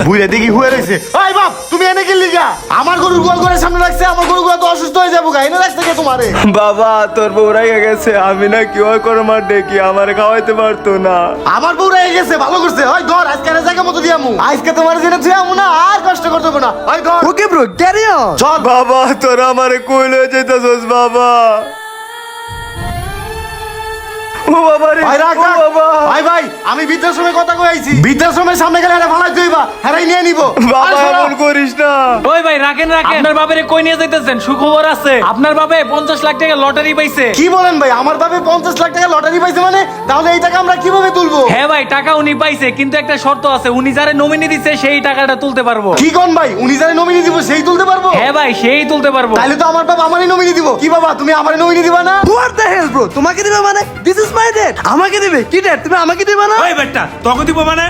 বুইরা দেখি হুয়ে রইছে। ওই বাপ, তুমি এনে কি লিগা? আমার গরুর গোয়াল ঘরের সামনে রাখছে, আমার গরু তো অসুস্থ হয়ে যাবো গা, এনে রাখছে কে তোমারে? বাবা তোর বউ রাইগা গেছে, আমি না কি ওই করে মার ডেকে আমার খাওয়াইতে পারতো না। আমার বউ রেগে গেছে, ভালো করছে। ওই ধর, আজকে আর জায়গা মতো দিয়ামু, আজকে তোমার জেনে থুয়ামু না, আর কষ্ট করতে হবে না। ওই ধর। Okay bro, carry on. চল। বাবা তোরা আমারে কই লয়ে যাইতাছস বাবা? ও বাবা রে, ভাই রাখ, ও রাখ। বাবা। ভাই ভাই, আমি বৃদ্ধাশ্রমে কথা কইছি, বৃদ্ধাশ্রমের সামনে গেলে এটা ফালাই দিবা, হেরাই নিয়ে নিব। বাবা আরে সরো। এমন করিস না। ওই ভাই রাখেন রাখেন, আপনার বাপের কই নিয়ে যাইতেছেন? সুখবর আছে, আপনার বাপে 50 লাখ টাকা লটারি পাইছে। কি বলেন ভাই? আমার বাপে 50 লাখ টাকা লটারি পাইছে মানে? তাহলে এই টাকা আমরা কিভাবে তুলবো? হ্যাঁ ভাই, টাকা উনি পাইছে, কিন্তু একটা শর্ত আছে, উনি যারা নমিনি দিচ্ছে সেই টাকাটা তুলতে পারবো। কি কোন ভাই? উনি যারা নমিনি দিব সেই তুলতে পারবো? হ্যাঁ ভাই, সেই তুলতে পারবো। তাহলে তো আমার বাপ আমারই নমিনি দিব। কি বাবা, তুমি আমারই নমিনি দিবা না? হোয়াট দ্য হেল ব্রো, তোমাকে দিবে মানে? This is my date. আমাকে দিবে? কি ডেট? তুমি আমাকে দিবে না? ওই বেটা তোকে দিব মানে